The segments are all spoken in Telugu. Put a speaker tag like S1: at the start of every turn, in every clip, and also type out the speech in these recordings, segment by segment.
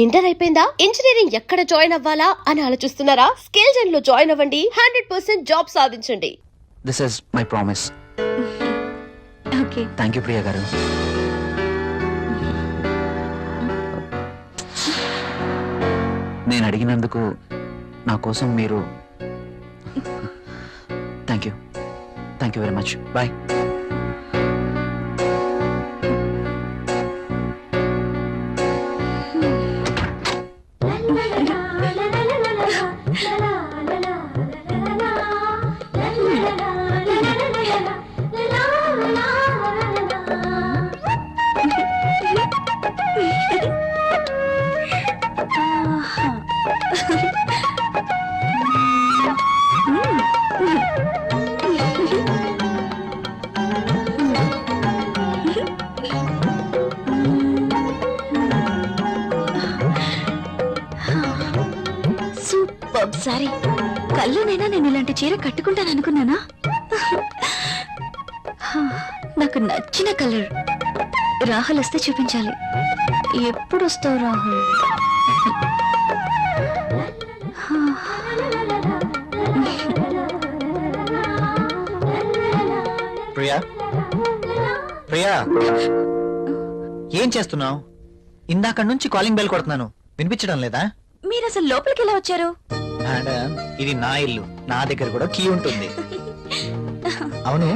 S1: ఇంటర్ అయిపోయిందా? ఇంజనీరింగ్ ఎక్కడ జాయిన్ అవ్వాలా అని ఆలోచిస్తున్నారా? స్కిల్ జెన్ లో జాయిన్ అవ్వండి. 100% జాబ్ సాధించండి.
S2: This is my promise.
S3: Okay,
S2: thank you Priya గారు. నేను అడిగినందుకు నా కోసం మీరు thank you very much. Bye.
S3: Sorry, కళ్ళునైనా నేను ఇలాంటి చీర కట్టుకుంటాను అనుకున్నానా? నాకు నచ్చిన కలర్. రాహుల్ వస్తే చూపించాలి. ఎప్పుడు వస్తావు రాహుల్?
S2: ప్రియా, ప్రియా, ఏం చేస్తున్నావు? ఇందాక నుంచి కాలింగ్ బెల్ కొడుతున్నాను, వినిపించడం లేదా?
S3: మీరు అసలు లోపలికి ఎలా వచ్చారు?
S2: మేడం, ఇది నా ఇల్లు, నా దగ్గర కూడా కీ ఉంటుంది. అవును,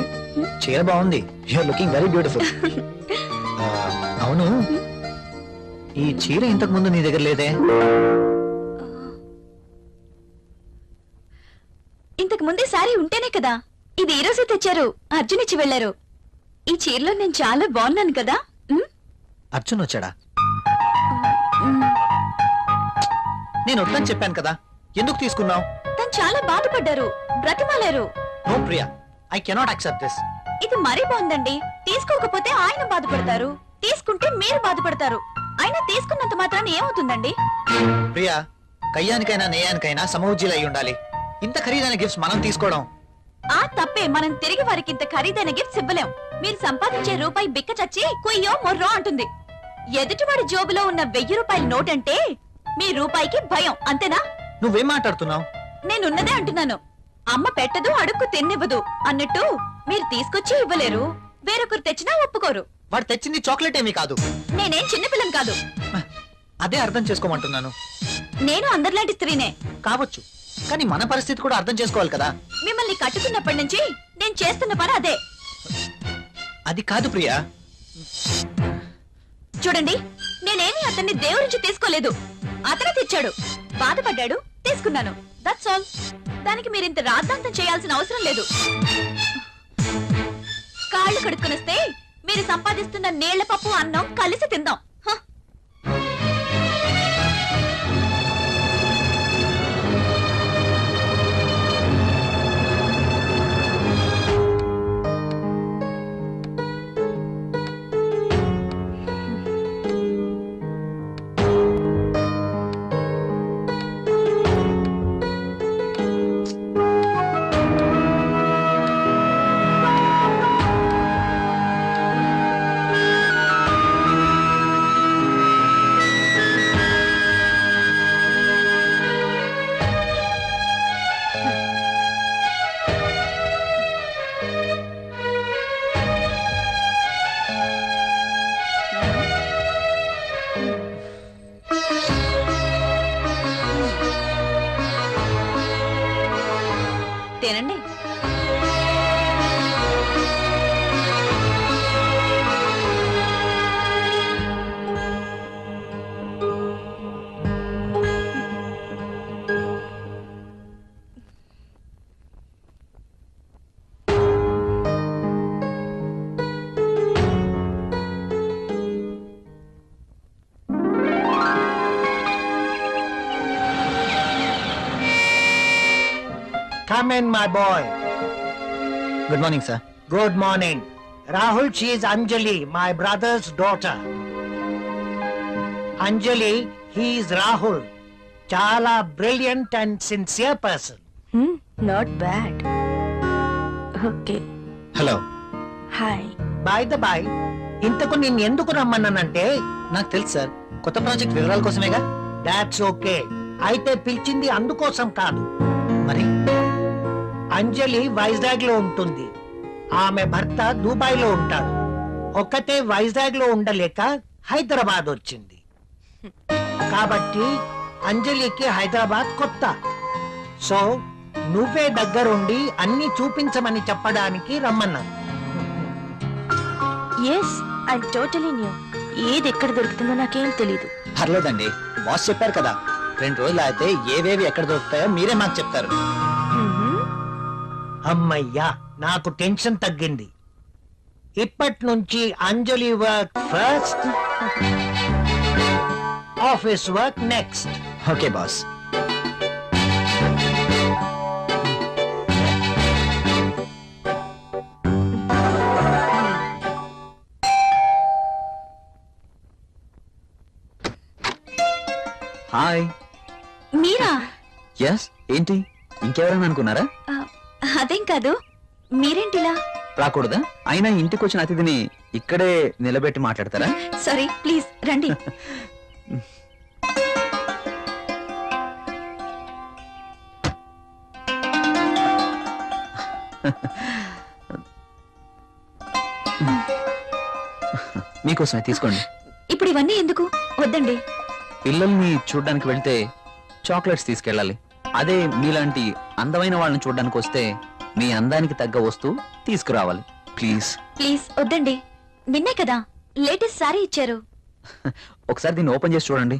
S2: చీర బాగుంది. You're looking very beautiful. అవును, ఈ చీర ఇంతకు ముందు నీ దగ్గర లేదే?
S3: ఇంతకు ముందే సారీ ఉంటేనే కదా. ఇది ఈ రోజే తెచ్చారు, అర్జున్ ఇచ్చి వెళ్లారు. ఈ చీరలో నేను చాలా బాగున్నాను కదా.
S2: అర్జున్ వచ్చాడా? నేను వద్దని చెప్పాను కదా, ఎందుకు తీసుకున్నావు?
S3: తను చాలా బాధపడ్డారు, బ్రతిమాలారు.
S2: No Priya, I cannot accept this.
S3: ఇది మరీ బాగుందండి. తీసుకోకపోతే ఆయన బాధపడతారు, తీసుకుంటే మీరు బాధపడతారు. అయినా తీసుకున్నంత మాత్రాన్ని ఏమవుతుందండి?
S2: ప్రియా, కయ్యానికైనా నేయానికైనా సమౌజ్జీలు అయి ఉండాలి. ఇంత ఖరీదైన గిఫ్ట్స్ మనం తీసుకోవడం
S3: ఆ తప్పే. మనం తిరిగి వారికి ఇంత ఖరీదైన గిఫ్ట్స్ ఇవ్వలేం. మీరు సంపాదించే రూపాయి బిక్క చచ్చి కుయ్యో మొర్రో అంటుంది. ఎదుటివాడి జోబులో ఉన్న 1000 రూపాయల నోట్ అంటే మీ రూపాయికి భయం, అంతేనా?
S2: నువ్వేం మాట్లాడుతున్నావు?
S3: నేనున్నదే అంటున్నాను. అమ్మ పెట్టదు, అడుక్కు తిన్నివ్వదు అన్నట్టు మీరు తీసుకొచ్చి ఇవ్వలేరు, వేరొకరు తెచ్చినా ఒప్పుకోరు.
S2: వాడు తెచ్చింది చాక్లెట్ ఏమీ కాదు.
S3: నేనేం చిన్నపిల్లని కాదు.
S2: అదే అర్థం చేసుకోమంటున్నాను.
S3: నేను అందరిలాంటి స్త్రీనే
S2: కావచ్చు, కానీ మన పరిస్థితి కూడా అర్థం చేసుకోవాలి కదా.
S3: మిమ్మల్ని కట్టుకున్నప్పటి నుంచి నేను చేస్తున్న పని అదే.
S2: అది కాదు ప్రియా.
S3: చూడండి, నేనేమి అతన్ని దేవురించి తీసుకోలేదు. అతనే తెచ్చాడు, బాధపడ్డాడు, తీసుకున్నాను. That's all. దానికి మీరింత రాద్ధాంతం చేయాల్సిన అవసరం లేదు. కాళ్ళు కడుక్కునిస్తే మీరు సంపాదిస్తున్న నీళ్ల పప్పు అన్నం కలిసి తిందాం. తినండి.
S4: Come in, my boy.
S2: Good morning sir.
S4: Good morning. Rahul, she is Anjali, my brother's daughter. Anjali, he is Rahul. Chala brilliant and sincere person.
S3: Not bad. Okay,
S2: hello.
S3: Hi.
S4: By the by, ఇంతకు నిన్ను ఎందుకు రమ్మన్నానంటే
S2: నాకు తెలుసు సార్, కొత్త ప్రాజెక్ట్ వివరాల కోసమేగా.
S4: That's okay. అయితే పిలిచింది అందుకోసం కాదు.
S2: మరి
S4: అంజలి వైజాగ్ లో ఉంటుంది, ఆమె భర్త దుబాయ్ లో ఉంటాడు. ఒక్కతే వైజాగ్ లో ఉండలేక హైదరాబాద్ వచ్చింది. కాబట్టి అంజలికి హైదరాబాద్ కొత్త. సో నువ్వే దగ్గరుండి అన్ని చూపించమని చెప్పడానికి రమ్మన్నాను.
S3: Yes I totally new. ఏది ఎక్కడ దొరుకుతుందో నాకేం తెలీదు.
S2: పర్లేదండి, బాస్ చెప్పారు కదా, 2 రోజులు అయితే ఏవేవి ఎక్కడ దొరుకుతాయో మీరే మాకు చెప్తారు.
S4: అమ్మయ్యా, నాకు టెన్షన్ తగ్గింది. ఇప్పటి నుంచి Anjali work first, office work next.
S2: Okay boss. Hi.
S3: మీరా?
S2: ఎస్. ఏంటి, ఇంకెవరైనా అనుకున్నారా?
S3: అదేం కాదు, మీరేంటిలా?
S2: రాకూడదా? అయినా ఇంటికి వచ్చిన అతిథిని ఇక్కడే నిలబెట్టి మాట్లాడతారా?
S3: సారీ, ప్లీజ్ రండి.
S2: మీకోసమే తీసుకోండి.
S3: ఇప్పుడు ఇవన్నీ ఎందుకు? వద్దండి.
S2: పిల్లల్ని చూడ్డానికి వెళ్తే చాక్లెట్స్ తీసుకెళ్ళాలి. అదే మీలాంటి అందమైన వాళ్ళని చూడడానికి వస్తే మీ అందానికి తగ్గ వస్తువు తీసుకురావాలి. ప్లీజ్
S3: ప్లీజ్ వద్దండి. నిన్నే కదా లేటెస్ట్ సారీ ఇచ్చారు.
S2: ఒకసారి దీన్ని ఓపెన్ చేసి చూడండి.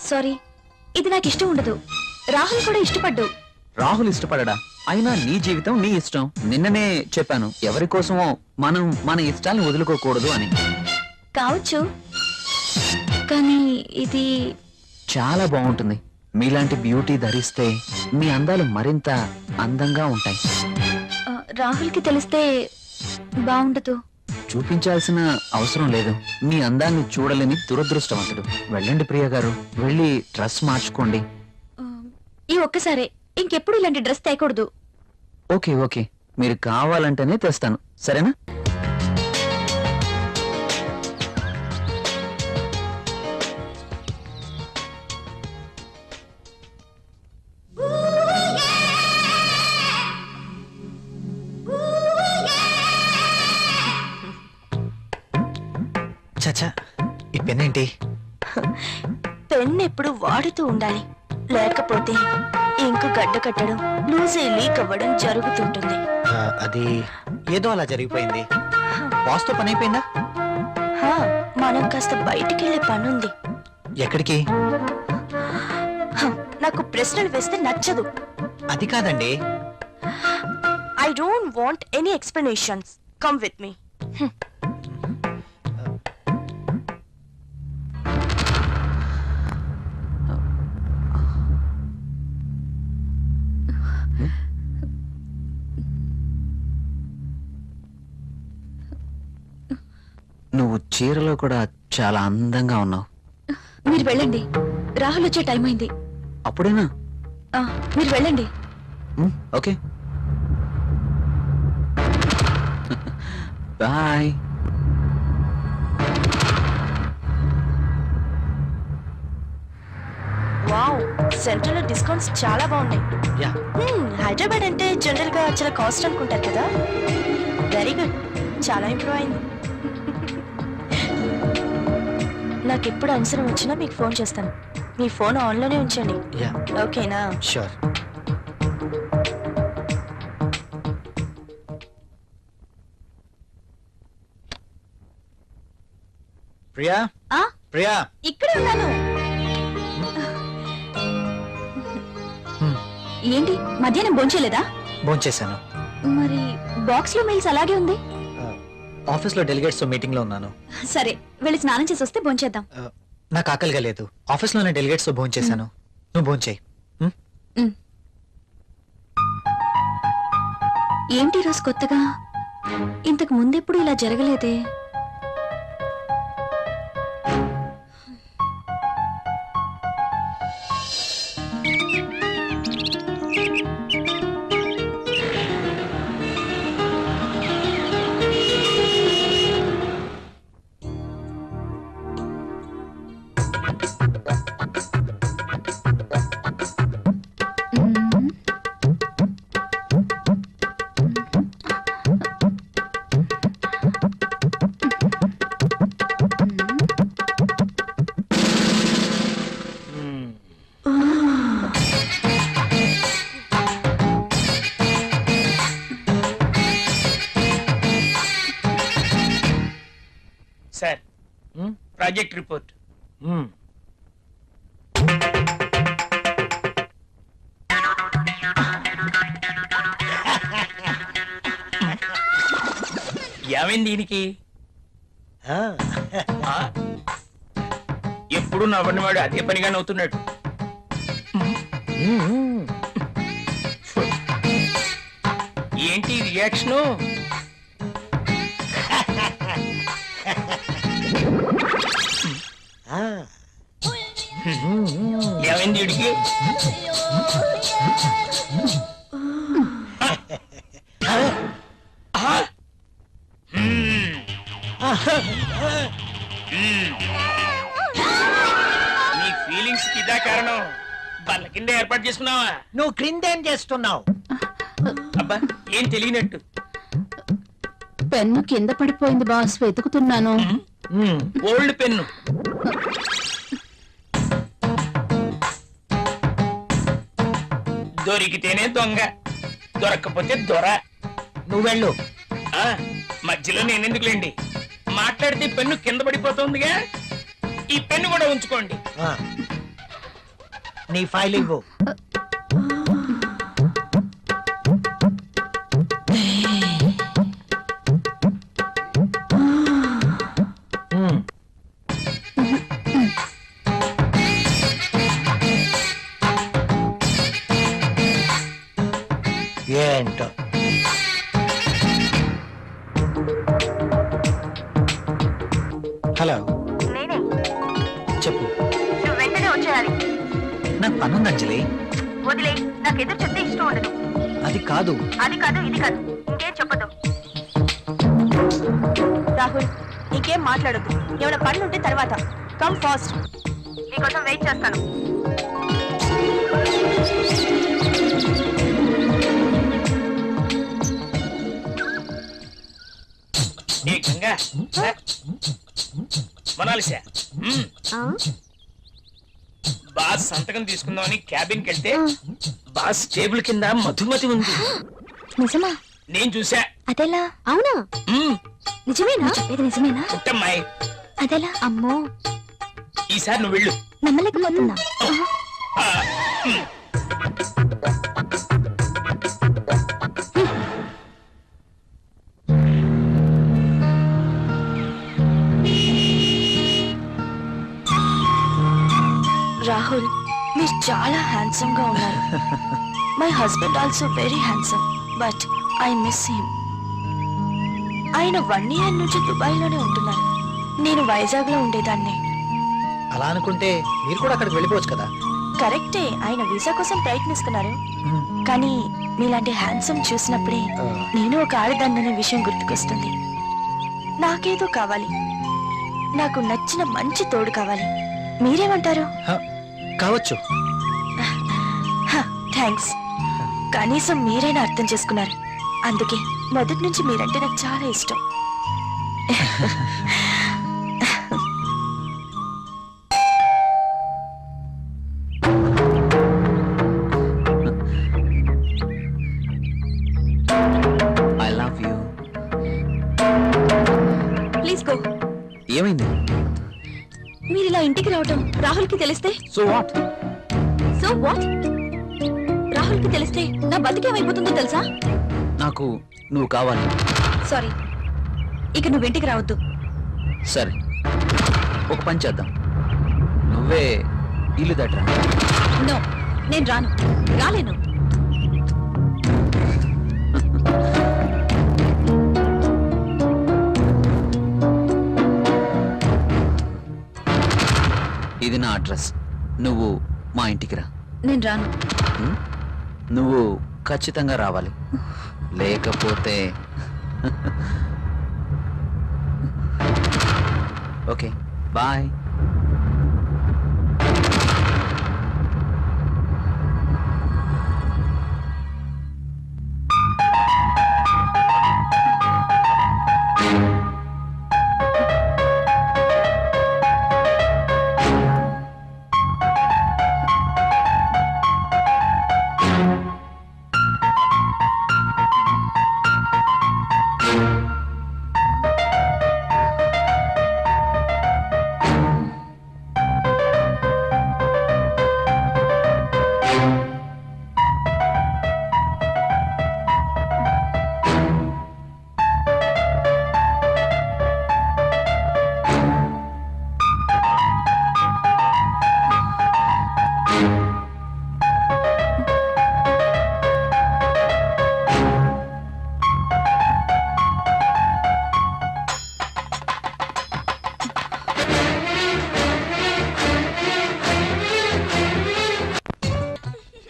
S3: సారీ, ఇది నాకు ఇష్టం ఉండదు. రాహుల్ కూడా ఇష్టపడ్డు.
S2: రాహుల్ ఇష్టపడడా? అయినా నీ జీవితం నీ ఇష్టం. నిన్ననే చెప్పాను, ఎవరి కోసమో మనం మన ఇష్టాల్ని వదులుకోకూడదు అని.
S3: కావచ్చు, కానీ ఇది
S2: చాలా బాగుంటుంది. మీలాంటి బ్యూటీ ధరిస్తే మీ అందాలు మరింత అందంగా ఉంటాయి.
S3: రాహుల్ కి తెలిస్తే బాగుండదు.
S2: చూపించాల్సిన అవసరం లేదు. మీ అందాన్ని చూడలేని దురదృష్టవంతుడు. వెళ్ళండి ప్రియా గారు, వెళ్ళి డ్రెస్ మార్చుకోండి.
S3: ఈ ఒక్కసారే, ఇంకెప్పుడు ఇలాంటి డ్రెస్ తేకూడదు.
S2: ఓకే ఓకే, మీరు కావాలంటేనే తెస్తాను, సరేనా? చచ్చా, ఈ పెన్ ఏంటి?
S3: పెన్ ఎప్పుడు వాడుతూ ఉండాలి, లేకపోతే ఇంకు గడ్డ కట్టడం, లూజే లీక్ అవ్వడం జరుగుతుంటుంది.
S2: అది ఏదో అలా జరిగిపోయింది. బాస్తో పని అయిపోయిందా?
S3: మనం కాస్త బయటికి వెళ్ళే పనుంది.
S2: ఎక్కడికి?
S3: నాకు ప్రశ్నలు వేస్తే నచ్చదు.
S2: అది కాదండి.
S3: I don't want any explanations. Come with me.
S2: నువ్వు చీరలో కూడా చాలా అందంగా ఉన్నావు.
S3: మీరు వెళ్ళండి, రాహుల్ వచ్చే టైం అయింది.
S2: అప్పుడేనా?
S3: మీరు వెళ్ళండి.
S2: Okay bye.
S3: వావ్, సెంట్రల్ లో డిస్కౌంట్స్ చాలా బాగున్నాయి. హైదరాబాద్ అంటే జనరల్ గా చాలా కాస్ట్ అనుకుంటారు కదా. వెరీ గుడ్, చాలా ఇంప్రూవ్ అయింది. నాకు ఎప్పుడు అవసరం వచ్చినా మీకు ఫోన్ చేస్తాను. మీ ఫోన్ ఆన్లోనే ఉంచండి, ఓకేనా?
S2: షూర్. ప్రియా, ప్రియా,
S3: ఇక్కడే ఉన్నాను. ఏంటి, మధ్యాహ్నం భోంచేయలేదా?
S2: భోంచేశాను.
S3: మరి బాక్స్ లో మెయిల్స్ అలాగే ఉంది.
S2: ఆఫీస్ లో డెలిగేట్స్ తో మీటింగ్ లో ఉన్నాను.
S3: సరే, వెళ్ళి స్నానం చేసి వస్తే భోంచేద్దాం.
S2: నాకు ఆకలిగా లేదు. ఆఫీస్ లోనే డెలిగేట్స్ తో భోంచేశాను. నువ్వు భోంచేయి.
S3: ఏంటి రోజు కొత్తగా? ఇంతకు ముందెప్పుడు ఇలా జరగలేదే.
S5: Sir project report. ఏమైంది దీనికి? ఆ? ఎప్పుడు నవ్వనివాడు అదే పనిగా నవ్వుతున్నాడు. ఏంటి రియాక్షను? ఏమైంది వీడికి? నీ ఫీలింగ్స్ కి ఇదా కారణం? బల్ల కింద ఏర్పాటు చేసుకున్నావా?
S4: నువ్వు క్రిందేం చేస్తున్నావు?
S5: అబ్బా ఏం తెలియనట్టు.
S6: పెన్ను కింద పడిపోయింది బాస్, వెతుకుతున్నాను.
S5: Old pen. దొరికితేనే దొంగ, దొరక్కపోతే దొర.
S4: నువ్వు వెళ్ళు.
S5: ఆ, మధ్యలో నేనెందుకులేండి, మాట్లాడితే పెన్ను కింద పడిపోతుందిగా. ఈ పెన్ను కూడా ఉంచుకోండి.
S4: నీ ఫైల్ ఇవ్వు. ఏంటో
S2: హలో,
S7: నేనే.
S2: చెప్పు.
S7: నువ్వు వెంటనే వచ్చేయాలి.
S2: నాకు పనుంది అంజలి.
S7: వదిలే, నాకు ఎదురు చెప్తే ఇష్టం ఉండదు.
S2: అది కాదు.
S7: అది కాదు, ఇది కాదు, ఇంకేం చెప్పదు. రాహుల్, ఇంకేం మాట్లాడొద్దు. ఏమైనా పనులు ఉంటే తర్వాత. Come fast. నీకోసం వెయిట్ చేస్తాను.
S5: ఏ గంగా, మొనాలిసా, బాస్ సంతకం తీసుకుందామని క్యాబిన్కి వెళ్తే బాస్ టేబుల్ కింద మధుమతి ఉంది.
S6: నిజమా?
S5: నేను చూసా.
S6: అదెలా? అవునా? నిజమేనా? ఇది నిజమేనా?
S5: పుట్టమ్మాయి,
S6: అదెలా? అమ్మో,
S5: ఈసారి నువ్వు వెళ్ళు.
S6: నమ్మలేకపోతున్నా.
S5: ఆ,
S3: రాహుల్, మీరు చాలా హ్యాండ్సమ్ గా ఉన్నారు. My husband also very handsome, but I miss him. ఆయన 1 year నుంచి దుబాయ్ లోనే ఉంటున్నారు. నేను వైజాగ్ లో ఉండేదాన్ని.
S2: అలా అనుకుంటే మీరు కూడా అక్కడికి వెళ్ళిపోవచ్చు కదా.
S3: కరెక్టే, ఆయన వీసా కోసం ప్రయత్నిస్తున్నారు. కానీ మీలాంటి హ్యాండ్సమ్ చూసినప్పుడే నేను ఒక ఆడదాన్ననే విషయం గుర్తుకొస్తుంది. నాకేదో కావాలి, నాకు నచ్చిన మంచి తోడు కావాలి. మీరేమంటారు?
S2: కావచ్చు.
S3: థ్యాంక్స్. కనీసం మీరైనా అర్థం చేసుకున్నారు. అందుకే మొదటి నుంచి మీరంటే నాకు చాలా ఇష్టం.
S2: I love you.
S3: Please go.
S2: ఏమైంది?
S3: మీరు ఇలా ఇంటికి రావటం రాహుల్ కి తెలిస్తే?
S2: So what?
S3: So what? Rahul కి తెలిస్తే నా బతికేమైపోతుందో తెలుసా?
S2: నాకు నువ్వు కావాలి.
S3: సారీ, ఇక నువ్వు ఇంటికి రావద్దు.
S2: సరే, ఒక పని చేద్దాం. నువ్వే ఇల్లు దట్రా.
S3: నో, నేను రాను, రాలేను.
S2: ఇది నా అడ్రస్. నువ్వు మా ఇంటికి రా.
S3: నేను రాను.
S2: నువ్వు ఖచ్చితంగా రావాలి, లేకపోతే ఓకే బాయ్.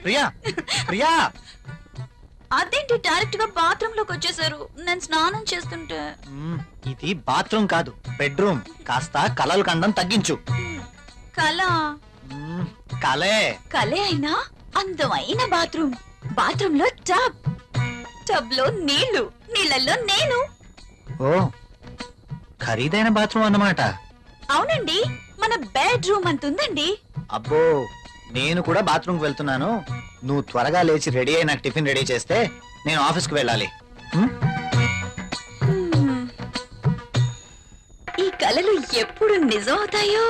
S2: ప్రియా ప్రియా
S3: అదేంటి డైరెక్ట్ గా బాత్రూమ్ లోకి వచ్చేసారు? నేను స్నానం చేస్తుంటే.
S2: ఇది బాత్రూమ్ కాదు, బెడ్రూమ్. కాస్త కలలు కండం తగ్గించు.
S3: కళ
S2: కలే.
S3: కలే అయినా అందమైన బాత్రూమ్. బాత్రూమ్ లో టబ్, టబ్ లో నీళ్లు, నీళ్ళల్లో నేను.
S2: ఓ, ఖరీదైన బాత్రూమ్ అన్నమాట.
S3: అవునండి, మన బెడ్రూమ్ అంతుందండి.
S2: అబ్బో, నేను కూడా బాత్రూమ్ కి వెళ్తున్నాను. నువ్వు త్వరగా లేచి రెడీ అయి నాకు టిఫిన్ రెడీ చేస్తే నేను ఆఫీస్ కి వెళ్ళాలి.
S3: ఈ కలలు ఎప్పుడు నిజం అవుతాయో.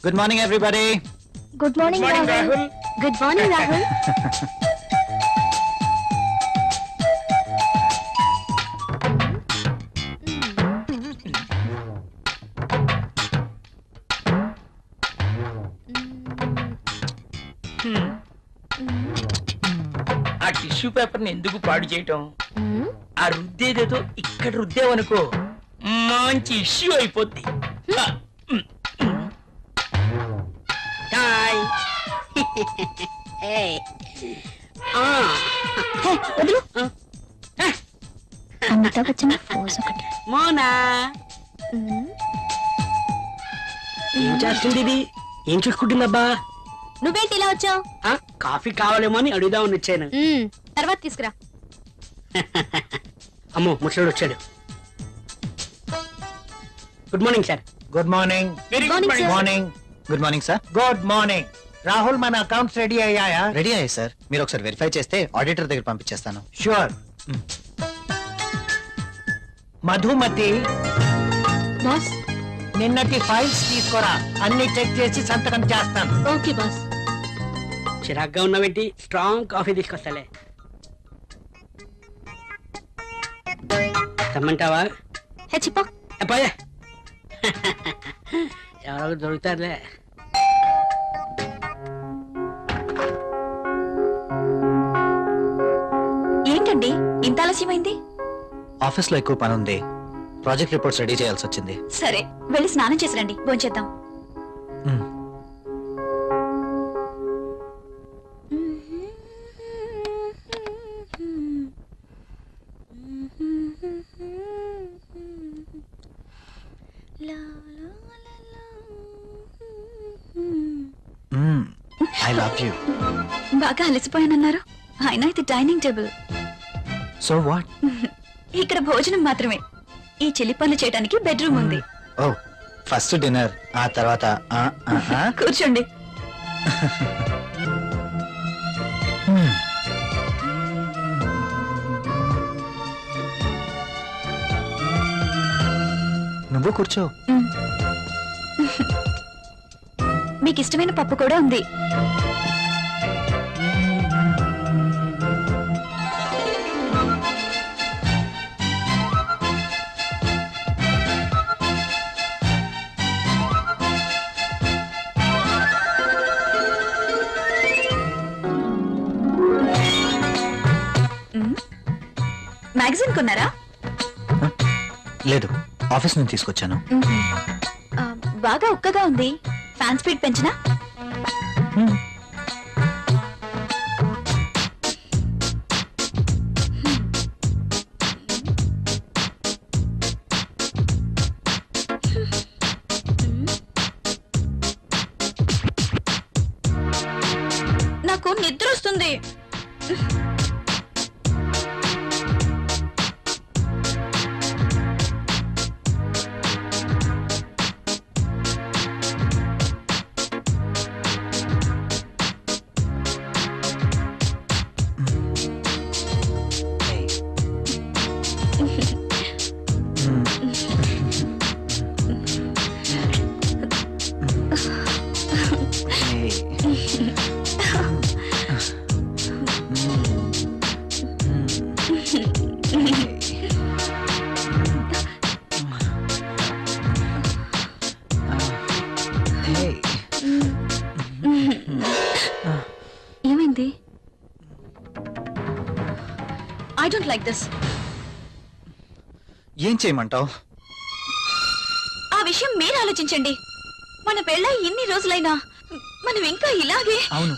S2: Good morning everybody.
S6: Good morning Rahul. Good morning Rahul.
S5: ఆ టిష్యూ పేపర్ ని ఎందుకు పాడు చేయటం? ఆ రుద్దేదేదో ఇక్కడ రుద్దేవనుకో మంచి ఇష్యూ అయిపోద్ది. హాయ్.
S6: వదులు. అమితాబ్ బచ్చన్ ఫోజ్ ఒకటి.
S8: మోనా ఏం చేస్తుంది ఇది? ఏం చూసుకుంటుందబ్బా?
S6: నువ్వేంటి ఇలా వచ్చావు?
S8: కాఫీ కావాలేమో అని అడుగుదామని వచ్చాను.
S6: తర్వాత తీసుకురా.
S8: అమ్మో, ముసలోడు వచ్చాడు. Good morning sir.
S4: Good morning.
S5: Very
S6: Morning,
S5: good
S6: sir.
S2: Morning. Good morning sir.
S4: Good morning. Rahul, మన అకౌంట్స్ రెడీ అయ్యాయా?
S2: రెడీ అయ్యాయి సార్. మీరు ఒకసారి వెరిఫై చేస్తే ఆడిటర్ దగ్గర పంపించేస్తాను.
S4: షూర్. మధుమతి,
S6: బాస్.
S4: నిన్నటి ఫైల్స్ తీసుకురా. అన్ని చెక్ చేసి సంతకం చేస్తాను.
S6: Okay boss.
S8: చిరాగ్గా ఉన్నావేంటి? Strong coffee తీసుకొస్తాలే. తెమ్మంటావా?
S6: హెచ్చిపో.
S8: పోయే. ఎవరో దొరుకుతారులే.
S3: ఏంటండి ఇంత ఆలస్యమైంది?
S2: ఆఫీస్ లో ఎక్కువ పని ఉంది. ప్రాజెక్ట్ రిపోర్ట్స్ రెడీ చేయాల్సి వచ్చింది.
S3: సరే, వెళ్ళి స్నానం చేసి రండి, భోంచేద్దాం. లా
S2: ఐ లవ్ యూ.
S3: బాగా అలసిపోయానన్నారు. అయినా ఇది డైనింగ్ టేబుల్.
S2: So what?
S3: ఇక్కడ భోజనం మాత్రమే. ఈ చిలి పనులు చేయడానికి బెడ్రూమ్ ఉంది.
S2: ఓ, ఫస్ట్ డిన్నర్, ఆ తర్వాత
S3: కూర్చోండి.
S2: నువ్వు కూర్చో.
S3: మీకు ఇష్టమైన పప్పు కూడా ఉంది. మ్యాగజైన్ కొన్నారా?
S2: లేదు, ఆఫీస్ నుంచి తీసుకొచ్చాను.
S3: ఆ, బాగా ఉక్కగా ఉంది. ఫ్యాన్ స్పీడ్ పెంచినా? నాకు నిద్ర వస్తుంది. ఏమైంది? I don't like this.
S2: ఏం చేయమంటావు?
S3: ఆ విషయం మీరు ఆలోచించండి. మన పెళ్ళై ఇన్ని రోజులైనా మనం ఇంకా ఇలాగే.
S2: అవును,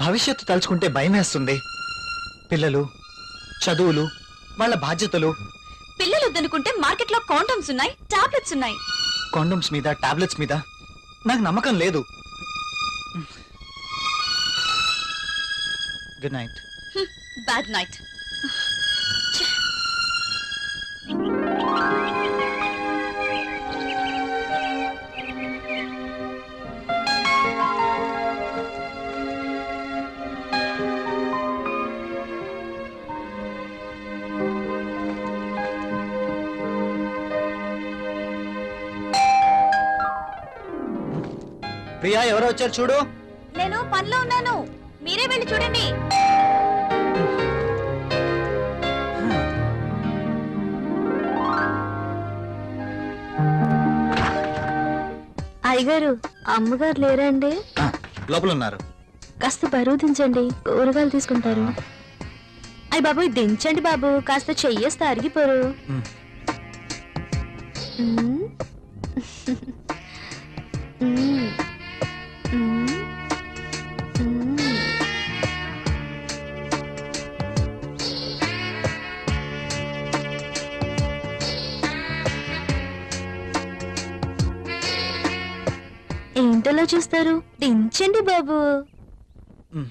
S2: భవిష్యత్తు తలుచుకుంటే భయం వేస్తుంది. పిల్లలు, చదువులు, వాళ్ళ బాధ్యతలు.
S3: పిల్లలు వద్దనుకుంటే మార్కెట్ లో కాండమ్స్ ఉన్నాయి, టాబ్లెట్స్ ఉన్నాయి.
S2: కాండమ్స్ మీద, టాబ్లెట్స్ మీద నాకు నమ్మకం లేదు. Good night.
S3: Bad night.
S2: Priya, ఎవరో వచ్చారు చూడు.
S3: నేను పనిలో ఉన్నాను, మీరే వెళ్ళి చూడండి.
S6: అయ్యగారు, అమ్మగారు లేరండి?
S2: లోపల ఉన్నారు.
S6: కాస్త బరువు దించండి, కూరగాయలు తీసుకుంటారు. అయ్య బాబు, దించండి బాబు, కాస్త చెయ్యేస్తే అరిగిపోరు.
S2: మ్.
S6: మ్. మ్. మ్. మ్. ఏంటలా చూస్తారు? దించండి బాబు.
S2: మ్.